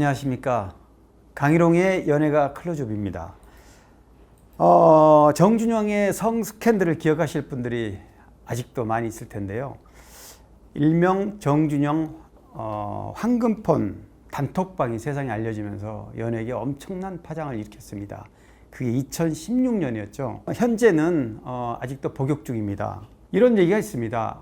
안녕하십니까. 강희롱의 연애가 클로즈업입니다. 정준영의 성 스캔들을 기억하실 분들이 아직도 많이 있을 텐데요. 일명 정준영 황금폰 단톡방이 세상에 알려지면서 연예계에 엄청난 파장을 일으켰습니다. 그게 2016년이었죠. 현재는 아직도 복역 중입니다. 이런 얘기가 있습니다.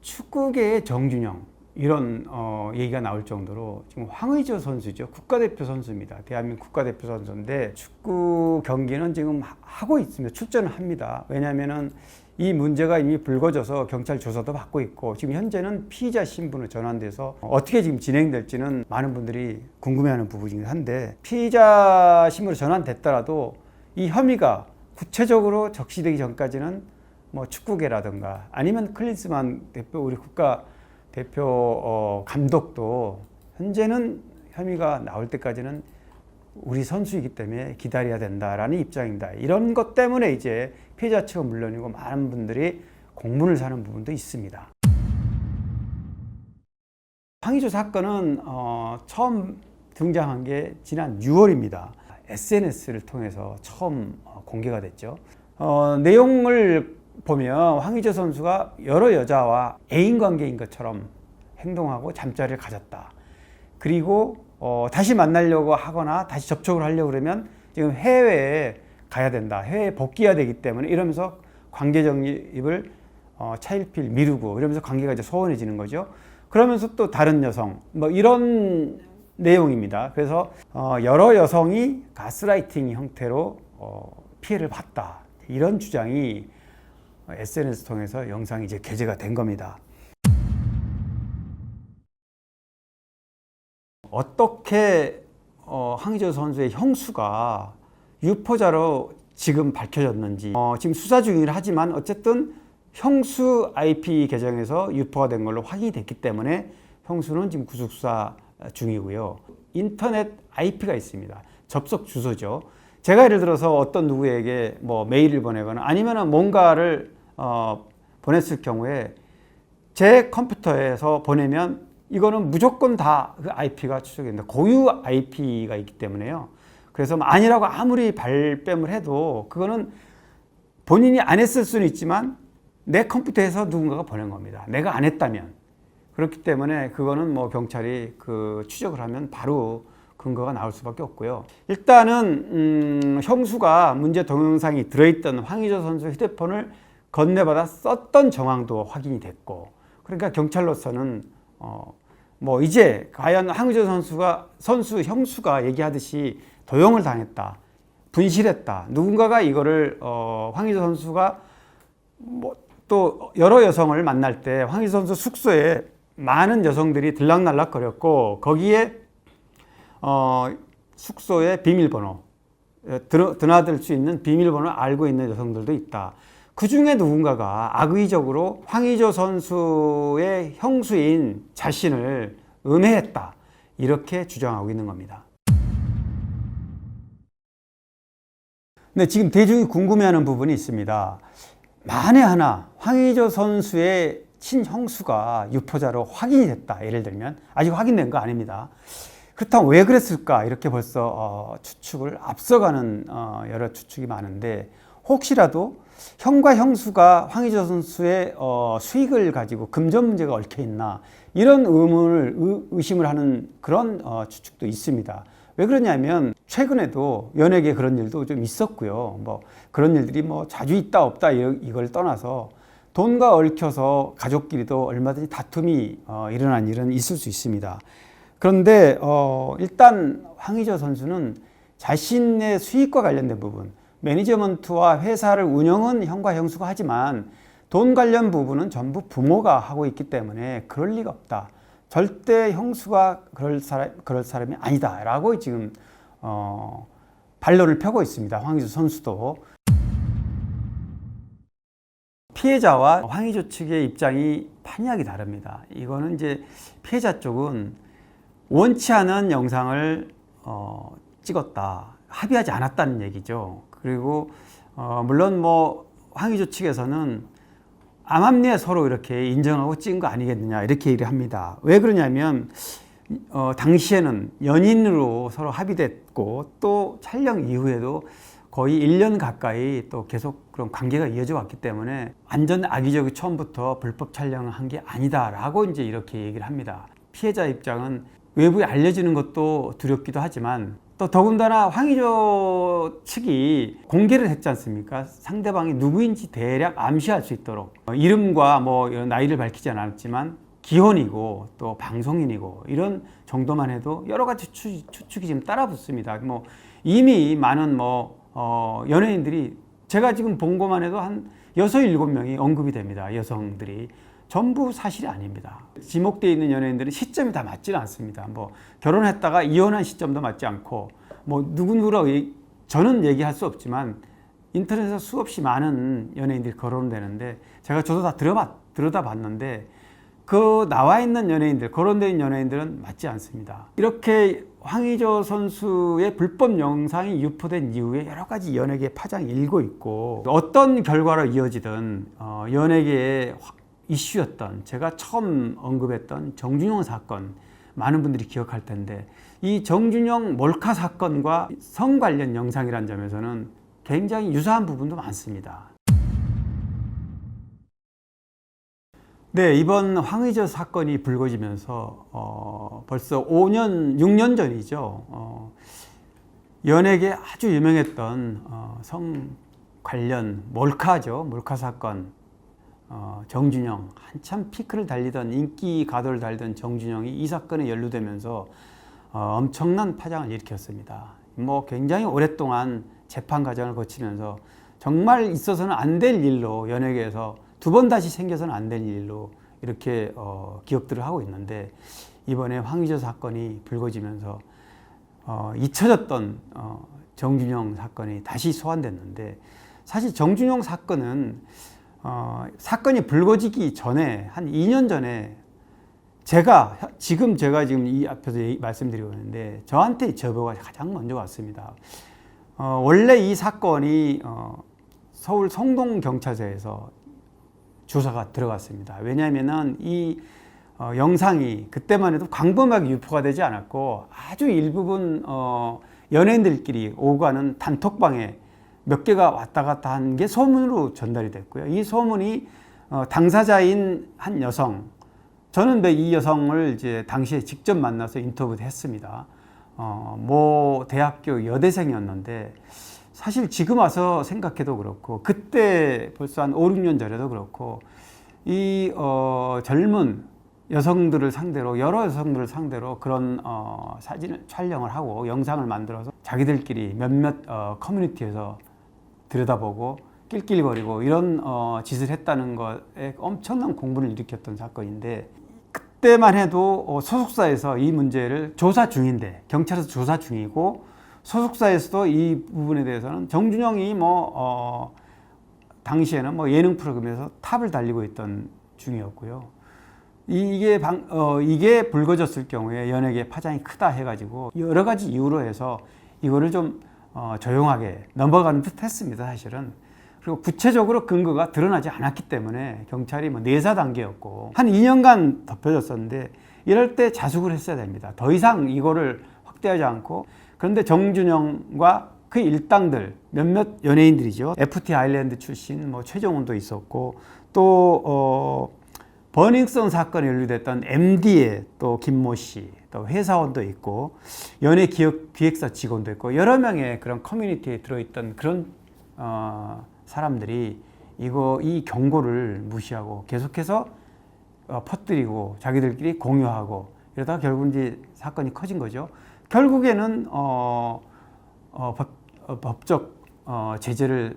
축구계의 정준영, 이런 얘기가 나올 정도로 지금 황의조 선수죠. 국가대표 선수입니다. 대한민국 국가대표 선수인데 축구 경기는 지금 하고 있습니다. 출전을 합니다. 왜냐하면은 이 문제가 이미 불거져서 경찰 조사도 받고 있고 지금 현재는 피의자 신분으로 전환돼서 어떻게 지금 진행될지는 많은 분들이 궁금해하는 부분이긴 한데, 피의자 신분으로 전환됐더라도 이 혐의가 구체적으로 적시되기 전까지는 뭐 축구계라든가 아니면 클린스만 대표, 우리 국가 대표 감독도 현재는 혐의가 나올 때까지는 우리 선수이기 때문에 기다려야 된다라는 입장입니다. 이런 것 때문에 이제 피해자 측은 물론이고 많은 분들이 공분을 사는 부분도 있습니다. 황의조 사건은 처음 등장한 게 지난 6월입니다. SNS를 통해서 처음 공개가 됐죠. 내용을 보면 황의조 선수가 여러 여자와 애인 관계인 것처럼 행동하고 잠자리를 가졌다. 그리고 다시 만나려고 하거나 다시 접촉을 하려고 그러면 지금 해외에 가야 된다. 해외에 복귀해야 되기 때문에 이러면서 관계 정립을 차일피일 미루고 이러면서 관계가 이제 소원해지는 거죠. 그러면서 또 다른 여성 뭐 이런 내용입니다. 그래서 여러 여성이 가스라이팅 형태로 피해를 봤다. 이런 주장이 SNS 통해서 영상이 이제 게재가 된 겁니다. 어떻게 황의조 선수의 형수가 유포자로 지금 밝혀졌는지 지금 수사 중이긴 하지만 어쨌든 형수 IP 계정에서 유포가 된 걸로 확인이 됐기 때문에 형수는 지금 구속수사 중이고요. 인터넷 IP가 있습니다. 접속 주소죠. 제가 예를 들어서 어떤 누구에게 뭐 메일을 보내거나 아니면 뭔가를 보냈을 경우에 제 컴퓨터에서 보내면 이거는 무조건 다 그 IP가 추적이 된다. 고유 IP가 있기 때문에요. 그래서 아니라고 아무리 발뺌을 해도 그거는 본인이 안 했을 수는 있지만 내 컴퓨터에서 누군가가 보낸 겁니다. 내가 안 했다면. 그렇기 때문에 그거는 뭐 경찰이 그 추적을 하면 바로 근거가 나올 수밖에 없고요. 일단은 형수가 문제 동영상이 들어있던 황의조 선수 휴대폰을 건네받아 썼던 정황도 확인이 됐고, 그러니까 경찰로서는 뭐 이제 과연 황의조 선수 형수가 얘기하듯이 도용을 당했다, 분실했다, 누군가가 이거를 황의조 선수가 뭐 또 여러 여성을 만날 때 황의조 선수 숙소에 많은 여성들이 들락날락거렸고 거기에 숙소의 비밀번호, 드나들 수 있는 비밀번호를 알고 있는 여성들도 있다. 그 중에 누군가가 악의적으로 황의조 선수의 형수인 자신을 음해했다. 이렇게 주장하고 있는 겁니다. 근데 지금 대중이 궁금해하는 부분이 있습니다. 만에 하나 황의조 선수의 친형수가 유포자로 확인이 됐다. 예를 들면 아직 확인된 거 아닙니다. 그렇다면 왜 그랬을까? 이렇게 벌써 추측을 앞서가는 여러 추측이 많은데, 혹시라도 형과 형수가 황의조 선수의 수익을 가지고 금전 문제가 얽혀 있나, 이런 의심을 하는 그런 추측도 있습니다. 왜 그러냐면 최근에도 연예계에 그런 일도 좀 있었고요. 뭐 그런 일들이 뭐 자주 있다 없다 이걸 떠나서 돈과 얽혀서 가족끼리도 얼마든지 다툼이 일어난 일은 있을 수 있습니다. 그런데 일단 황의조 선수는 자신의 수익과 관련된 부분, 매니저먼트와 회사를 운영은 형과 형수가 하지만 돈 관련 부분은 전부 부모가 하고 있기 때문에 그럴 리가 없다. 절대 형수가 그럴 사람이 아니다 라고 지금 반론을 펴고 있습니다. 황의조 선수도. 피해자와 황의조 측의 입장이 판이하게 다릅니다. 이거는 이제 피해자 쪽은 원치 않은 영상을 찍었다, 합의하지 않았다는 얘기죠. 그리고 물론 뭐 황의조 측에서는 암암리에 서로 이렇게 인정하고 찍은 거 아니겠느냐 이렇게 얘기를 합니다. 왜 그러냐면 당시에는 연인으로 서로 합의됐고 또 촬영 이후에도 거의 1년 가까이 또 계속 그런 관계가 이어져 왔기 때문에 완전 악의적이 처음부터 불법 촬영을 한 게 아니다라고 이제 이렇게 얘기를 합니다. 피해자 입장은 외부에 알려지는 것도 두렵기도 하지만 또 더군다나 황의조 측이 공개를 했지 않습니까? 상대방이 누구인지 대략 암시할 수 있도록 이름과 뭐 이런 나이를 밝히지 않았지만 기혼이고 또 방송인이고 이런 정도만 해도 여러 가지 추측이 지금 따라붙습니다. 뭐 이미 많은 연예인들이 제가 지금 본 것만 해도 한 6, 7명이 언급이 됩니다. 여성들이. 전부 사실이 아닙니다. 지목되어 있는 연예인들은 시점이 다 맞지는 않습니다. 뭐 결혼했다가 이혼한 시점도 맞지 않고 뭐 누구누구라고 저는 얘기할 수 없지만 인터넷에서 수없이 많은 연예인들이 거론되는데 제가 저도 다 들여다봤는데 그 나와 있는 연예인들, 거론되어 있는 연예인들은 맞지 않습니다. 이렇게 황의조 선수의 불법 영상이 유포된 이후에 여러 가지 연예계 파장이 일고 있고 어떤 결과로 이어지든 연예계의 이슈였던 제가 처음 언급했던 정준영 사건 많은 분들이 기억할 텐데 이 정준영 몰카 사건과 성 관련 영상이라는 점에서는 굉장히 유사한 부분도 많습니다. 네, 이번 황의조 사건이 불거지면서 벌써 5년, 6년 전이죠. 연예계 아주 유명했던 성 관련 몰카죠. 몰카 사건. 정준영, 한참 피크를 달리던 인기 가도를 달리던 정준영이 이 사건에 연루되면서 엄청난 파장을 일으켰습니다. 뭐 굉장히 오랫동안 재판 과정을 거치면서 정말 있어서는 안 될 일로 연예계에서 두 번 다시 생겨서는 안 될 일로 이렇게 기억들을 하고 있는데 이번에 황의조 사건이 불거지면서 잊혀졌던 정준영 사건이 다시 소환됐는데 사실 정준영 사건은 사건이 불거지기 전에 한 2년 전에 제가 지금 이 앞에서 말씀드리고 있는데 저한테 제보가 가장 먼저 왔습니다. 원래 이 사건이 서울 성동경찰서에서 조사가 들어갔습니다. 왜냐하면 이 영상이 그때만 해도 광범위하게 유포가 되지 않았고 아주 일부분 연예인들끼리 오고 가는 단톡방에 몇 개가 왔다 갔다 한 게 소문으로 전달이 됐고요. 이 소문이 당사자인 한 여성, 저는 이 여성을 이제 당시에 직접 만나서 인터뷰도 했습니다. 모 대학교 여대생이었는데 사실 지금 와서 생각해도 그렇고 그때 벌써 한 5, 6년 전에도 그렇고 이 젊은 여성들을 상대로 여러 여성들을 상대로 그런 사진을 촬영을 하고 영상을 만들어서 자기들끼리 몇몇 커뮤니티에서 들여다보고 낄낄거리고 이런 짓을 했다는 것에 엄청난 공분을 일으켰던 사건인데 그때만 해도 소속사에서 이 문제를 조사 중인데 경찰에서 조사 중이고 소속사에서도 이 부분에 대해서는 정준영이 당시에는 예능 프로그램에서 탑을 달리고 있던 중이었고요. 이게 불거졌을 경우에 연예계 파장이 크다 해가지고 여러 가지 이유로 해서 이거를 좀 조용하게 넘어가는 듯 했습니다, 사실은. 그리고 구체적으로 근거가 드러나지 않았기 때문에 경찰이 내사 단계였고 한 2년간 덮여졌었는데 이럴 때 자숙을 했어야 됩니다. 더 이상 이거를 확대하지 않고 그런데 정준영과 그 일당들 몇몇 연예인들이죠. FT 아일랜드 출신 최정훈도 있었고 또 버닝썬 사건에 연루됐던 MD의 또 김모 씨, 또 회사원도 있고 연예 기획사 직원도 있고 여러 명의 그런 커뮤니티에 들어있던 그런 사람들이 이 경고를 무시하고 계속해서 퍼뜨리고 자기들끼리 공유하고 이러다가 결국 이제 사건이 커진 거죠. 결국에는 법적 제재를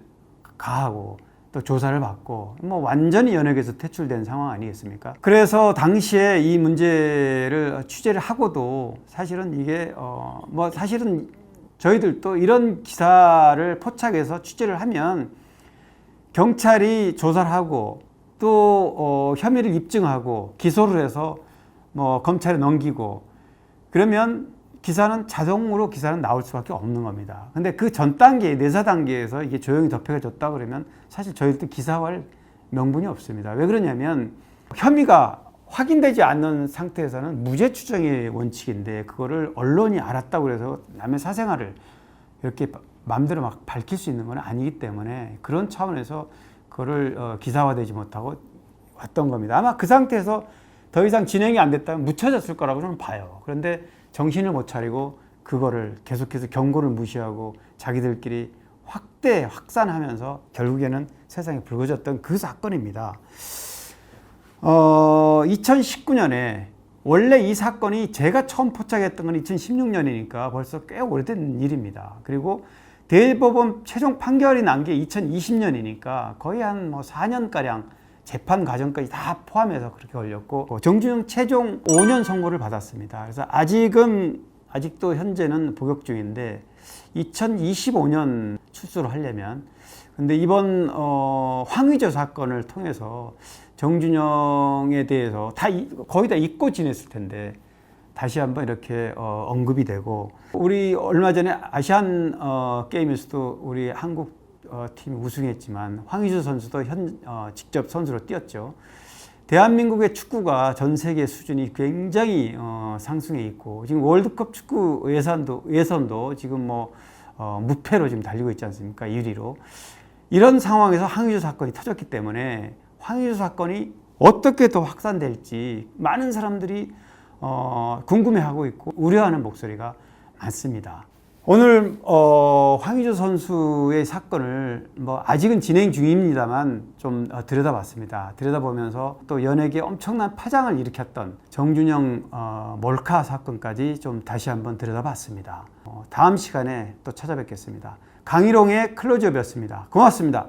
가하고 또 조사를 받고 완전히 연예계에서 퇴출된 상황 아니겠습니까? 그래서 당시에 이 문제를 취재를 하고도 사실은 이게 사실은 저희들도 이런 기사를 포착해서 취재를 하면 경찰이 조사를 하고 또 혐의를 입증하고 기소를 해서 검찰에 넘기고 그러면 자동으로 기사는 나올 수밖에 없는 겁니다. 근데 그 전 단계, 내사 단계에서 이게 조용히 덮여졌다 그러면 사실 저희도 기사화할 명분이 없습니다. 왜 그러냐면 혐의가 확인되지 않는 상태에서는 무죄 추정의 원칙인데 그거를 언론이 알았다고 해서 남의 사생활을 이렇게 마음대로 막 밝힐 수 있는 건 아니기 때문에 그런 차원에서 그거를 기사화되지 못하고 왔던 겁니다. 아마 그 상태에서 더 이상 진행이 안 됐다면 묻혀졌을 거라고 저는 봐요. 그런데 정신을 못 차리고 그거를 계속해서 경고를 무시하고 자기들끼리 확산하면서 결국에는 세상에 불거졌던 그 사건입니다. 2019년에 원래 이 사건이 제가 처음 포착했던 건 2016년이니까 벌써 꽤 오래된 일입니다. 그리고 대법원 최종 판결이 난 게 2020년이니까 거의 한 4년가량 재판 과정까지 다 포함해서 그렇게 걸렸고 정준영 최종 5년 선고를 받았습니다. 그래서 아직도 현재는 복역 중인데 2025년 출소를 하려면 근데 이번 황의조 사건을 통해서 정준영에 대해서 거의 다 잊고 지냈을 텐데 다시 한번 이렇게 언급이 되고 우리 얼마 전에 아시안 게임에서도 우리 한국 팀이 우승했지만 황의조 선수도 직접 선수로 뛰었죠. 대한민국의 축구가 전 세계 수준이 굉장히 상승해 있고 지금 월드컵 축구 예선도 지금 무패로 지금 달리고 있지 않습니까? 1위로. 이런 상황에서 황의조 사건이 터졌기 때문에 황의조 사건이 어떻게 더 확산될지 많은 사람들이 궁금해하고 있고 우려하는 목소리가 많습니다. 오늘 황의조 선수의 사건을 아직은 진행 중입니다만 좀 들여다봤습니다. 들여다보면서 또 연예계에 엄청난 파장을 일으켰던 정준영 몰카 사건까지 좀 다시 한번 들여다봤습니다. 다음 시간에 또 찾아뵙겠습니다. 강희롱의 클로즈업이었습니다. 고맙습니다.